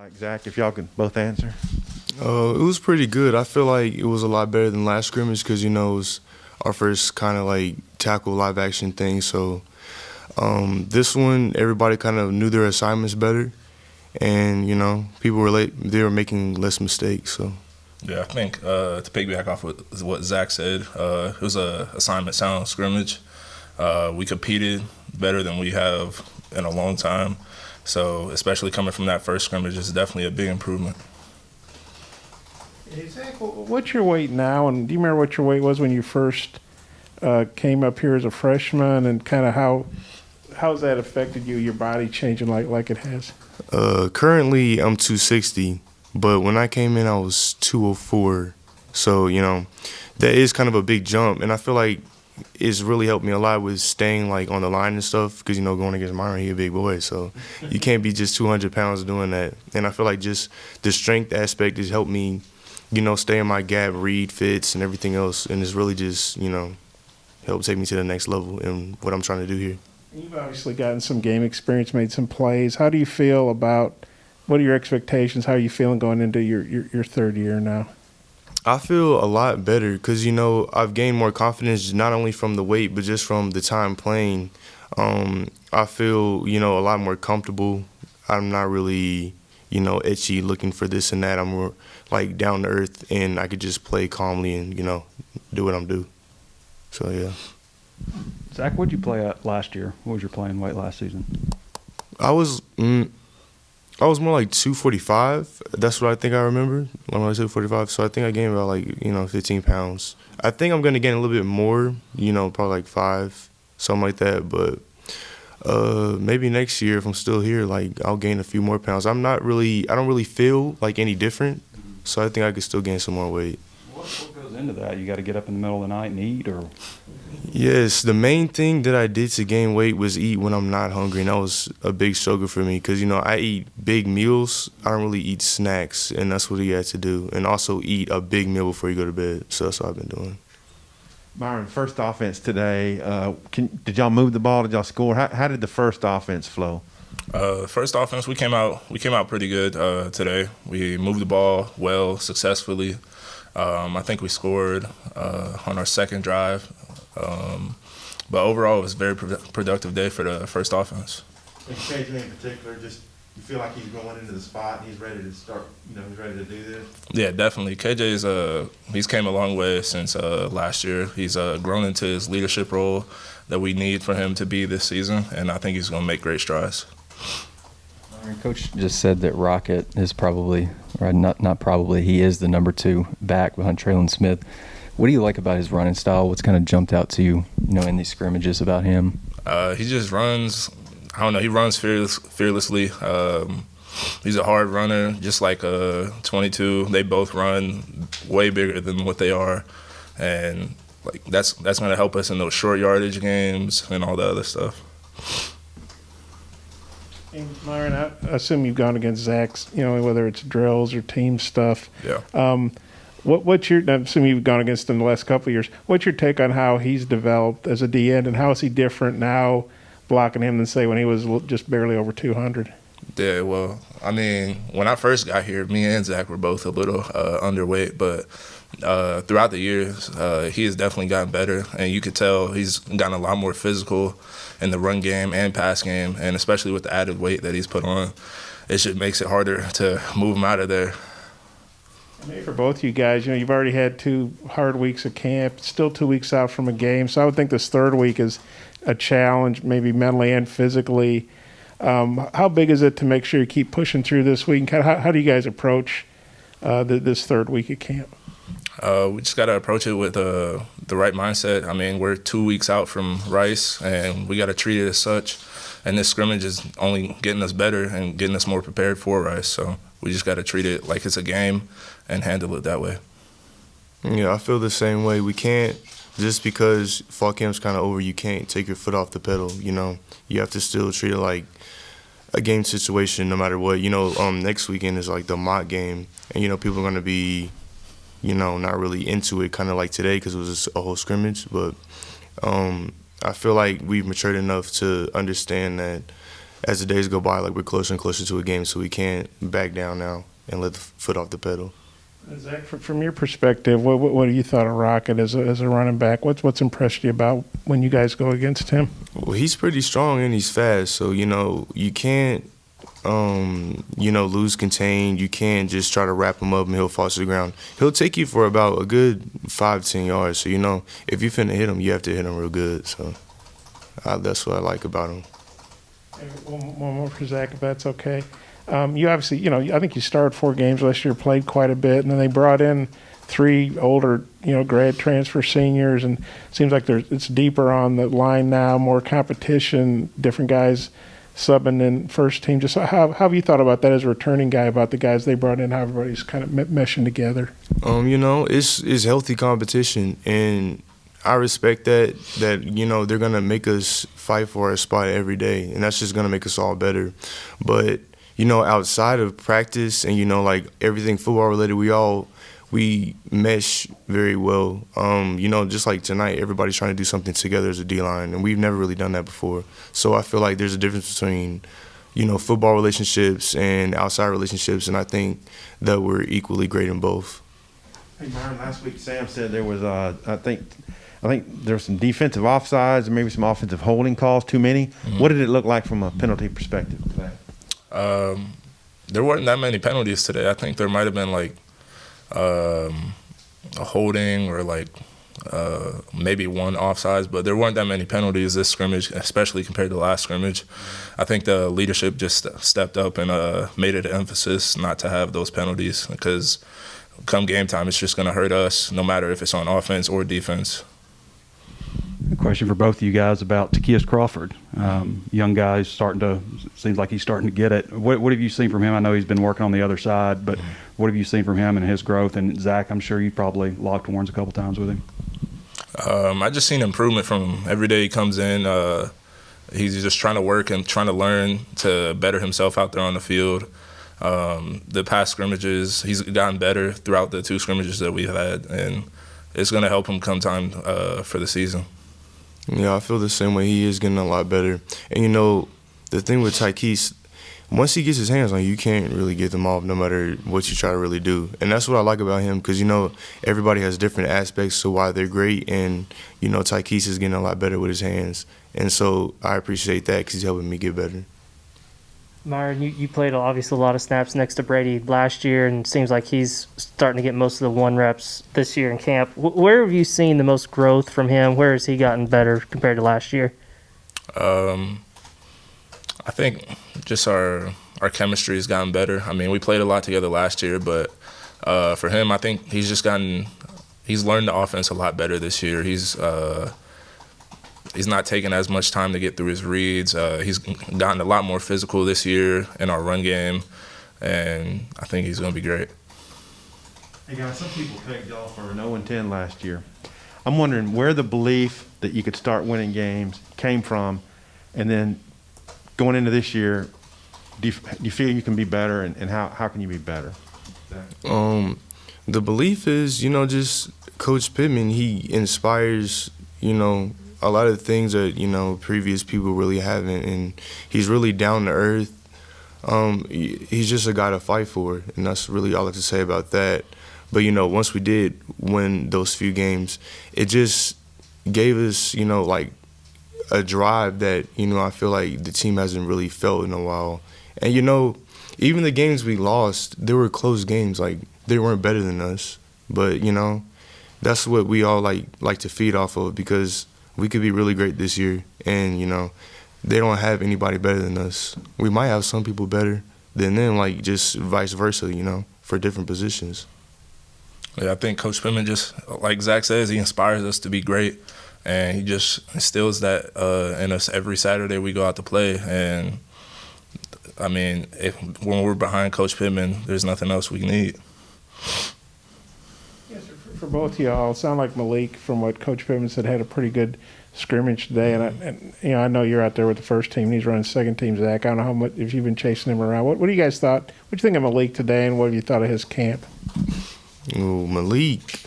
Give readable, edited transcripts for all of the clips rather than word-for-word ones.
like? Zach, if y'all could both answer. It was pretty good. I feel like it was a lot better than last scrimmage because, it was our first kind of like tackle live action thing. So this one, everybody kind of knew their assignments better. And, people were they were making less mistakes. So. Yeah, I think to piggyback off what Zach said, it was a assignment sound scrimmage. We competed better than we have in a long time. So especially coming from that first scrimmage is definitely a big improvement. Hey, Zach, what's your weight now? And do you remember what your weight was when you first came up here as a freshman, and kind of how's that affected you, your body changing like it has? Currently, I'm 260, but when I came in, I was 204. So, that is kind of a big jump. And I feel like it's really helped me a lot with staying, like, on the line and stuff because, going against Myron, he's a big boy. So you can't be just 200 pounds doing that. And I feel like just the strength aspect has helped me, stay in my gap, read fits, and everything else. And it's really just, helped take me to the next level in what I'm trying to do here. You've obviously gotten some game experience, made some plays. How do you feel about what are your expectations? How are you feeling going into your third year now? I feel a lot better because, I've gained more confidence not only from the weight but just from the time playing. I feel, a lot more comfortable. I'm not really, itchy looking for this and that. I'm more, like, down to earth, and I could just play calmly and, do what I'm due. So, yeah. Zach, what did you play at last year? What was your playing weight last season? I was more like 245. That's what I think I remember when I was 245. So I think I gained about 15 pounds. I think I'm going to gain a little bit more, probably like 5, something like that. But maybe next year if I'm still here, I'll gain a few more pounds. I don't really feel like any different. So I think I could still gain some more weight. What goes into that? You got to get up in the middle of the night and eat, or? Yes, the main thing that I did to gain weight was eat when I'm not hungry, and that was a big struggle for me because, I eat big meals. I don't really eat snacks, and that's what you had to do, and also eat a big meal before you go to bed. So that's what I've been doing. Myron, first offense today, did y'all move the ball? Did y'all score? How did the first offense flow? First offense, we came out pretty good today. We moved the ball well, successfully. I think we scored on our second drive. But overall, it was a very productive day for the first offense. And KJ in particular, you feel like he's going into the spot and he's ready to start, he's ready to do this? Yeah, definitely. He's came a long way since last year. He's grown into his leadership role that we need for him to be this season, and I think he's going to make great strides. Coach just said that Rocket is probably, or not probably, he is the number 2 back behind Traylon Smith. What do you like about his running style? What's kind of jumped out to you, in these scrimmages about him? He just runs. I don't know. He runs fearlessly. He's a hard runner, just like 22. They both run way bigger than what they are, and that's going to help us in those short yardage games and all the other stuff. And Myron, I assume you've gone against Zach's, whether it's drills or team stuff. Yeah. I'm assuming you've gone against him the last couple of years. What's your take on how he's developed as a D end, and how is he different now blocking him than, say, when he was just barely over 200? Yeah, well, when I first got here, me and Zach were both a little underweight, but throughout the years, he has definitely gotten better, and you could tell he's gotten a lot more physical in the run game and pass game, and especially with the added weight that he's put on, it just makes it harder to move him out of there. Maybe for both you guys, you've already had 2 hard weeks of camp, still 2 weeks out from a game, so I would think this third week is a challenge, maybe mentally and physically. How big is it to make sure you keep pushing through this week? And how do you guys approach this third week of camp? We just got to approach it with the right mindset. We're 2 weeks out from Rice, and we got to treat it as such. And this scrimmage is only getting us better and getting us more prepared for Rice. So we just got to treat it like it's a game and handle it that way. Yeah, I feel the same way. We can't, just because fall camp's kind of over, you can't take your foot off the pedal, You have to still treat it like a game situation no matter what. Next weekend is like the mock game, and, people are going to be, not really into it, kind of like today because it was just a whole scrimmage. But I feel like we've matured enough to understand that as the days go by, like we're closer and closer to a game, so we can't back down now and let the foot off the pedal. Zach, from your perspective, what have you thought of Rocket as a running back? What's impressed you about when you guys go against him? Well, he's pretty strong and he's fast, so you can't lose contain. You can't just try to wrap him up and he'll fall to the ground. He'll take you for about a good 5-10 yards. So if you finna hit him, you have to hit him real good. So that's what I like about him. And one more for Zach, if that's okay. You obviously, I think you started 4 games last year, played quite a bit, and then they brought in 3 older, grad transfer seniors, and it seems like it's deeper on the line now, more competition, different guys subbing in first team. Just how have you thought about that as a returning guy, about the guys they brought in, how everybody's kind of meshing together? It's healthy competition, and I respect that they're going to make us fight for our spot every day, and that's just going to make us all better. But outside of practice and like everything football related, we mesh very well. Just like tonight, everybody's trying to do something together as a D-line, and we've never really done that before. So I feel like there's a difference between football relationships and outside relationships, and I think that we're equally great in both. Hey, Myron, last week Sam said there was I think there was some defensive offsides and maybe some offensive holding calls, too many. Mm-hmm. What did it look like from a penalty perspective? There weren't that many penalties today. I think there might have been like a holding or like maybe one offsides, but there weren't that many penalties this scrimmage, especially compared to the last scrimmage. I think the leadership just stepped up and made it an emphasis not to have those penalties, because come game time, it's just going to hurt us no matter if it's on offense or defense. A question for both of you guys about Takias Crawford. Young guy, seems like he's starting to get it. What have you seen from him? I know he's been working on the other side, but what have you seen from him and his growth? And Zach, I'm sure you've probably locked horns a couple times with him. I just seen improvement from him. Every day he comes in, he's just trying to work and trying to learn to better himself out there on the field. The past scrimmages, he's gotten better throughout the 2 scrimmages that we've had, and it's going to help him come time for the season. Yeah, I feel the same way. He is getting a lot better. And, the thing with Tykees, once he gets his hands on you, you can't really get them off no matter what you try to really do. And that's what I like about him, because, everybody has different aspects to why they're great. And, Tykees is getting a lot better with his hands. And so I appreciate that, because he's helping me get better. Myron, you played obviously a lot of snaps next to Brady last year, and it seems like he's starting to get most of the 1 reps this year in camp. Where have you seen the most growth from him? Where has he gotten better compared to last year? I think just our chemistry has gotten better. I mean, we played a lot together last year, but for him, I think he's learned the offense a lot better this year. He's not taking as much time to get through his reads. He's gotten a lot more physical this year in our run game, and I think he's going to be great. Hey, guys, some people pegged y'all for an 0-10 last year. I'm wondering where the belief that you could start winning games came from, and then going into this year, do you feel you can be better, and how can you be better? The belief is, just Coach Pittman, he inspires, a lot of things that, previous people really haven't, and he's really down to earth. He's just a guy to fight for, and that's really all I have to say about that. But, once we did win those few games, it just gave us, like a drive that, I feel like the team hasn't really felt in a while. And, even the games we lost, they were close games. Like, they weren't better than us. But, that's what we all like to feed off of, because we could be really great this year, and, they don't have anybody better than us. We might have some people better than them, like just vice versa, for different positions. Yeah, I think Coach Pittman just, like Zach says, he inspires us to be great, and he just instills that in us every Saturday we go out to play. And, I mean, when we're behind Coach Pittman, there's nothing else we need. For both of y'all, it sounded like Malik, from what Coach Pittman said, had a pretty good scrimmage today. And I know you're out there with the first team, and he's running second team, Zach. I don't know how much, if you've been chasing him around. What do you guys thought? What do you think of Malik today, and what have you thought of his camp? Oh, Malik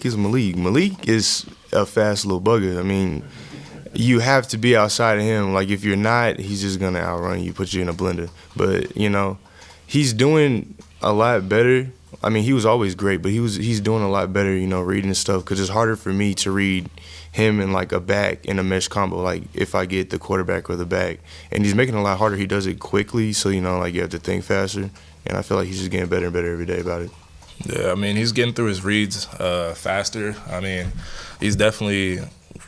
is Malik. Malik is a fast little bugger. I mean, you have to be outside of him. Like, if you're not, he's just going to outrun you, put you in a blender. But, you know, he's doing a lot better. I mean, he was always great, but he's doing a lot better, you know, reading stuff, because it's harder for me to read him in, like, a back in a mesh combo, like, if I get the quarterback or the back. And he's making it a lot harder. He does it quickly, so, you know, like, you have to think faster. And I feel like he's just getting better and better every day about it. Yeah, I mean, he's getting through his reads faster. I mean, he's definitely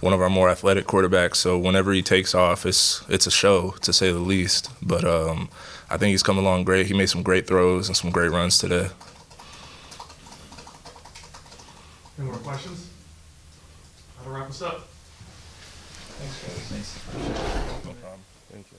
one of our more athletic quarterbacks, so whenever he takes off, it's a show, to say the least. But I think he's come along great. He made some great throws and some great runs today. Any more questions? That'll wrap us up. No problem. Thank you.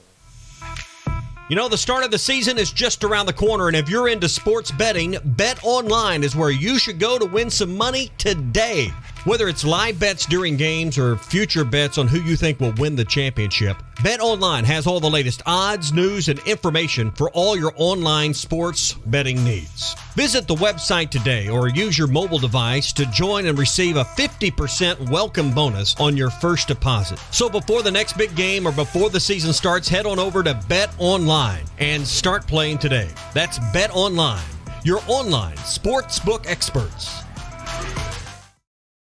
You know, the start of the season is just around the corner, and if you're into sports betting, Bet Online is where you should go to win some money today. Whether it's live bets during games or future bets on who you think will win the championship, Bet Online has all the latest odds, news, and information for all your online sports betting needs. Visit the website today or use your mobile device to join and receive a 50% welcome bonus on your first deposit. So before the next big game or before the season starts, head on over to Bet Online and start playing today. That's Bet Online, your online sportsbook experts.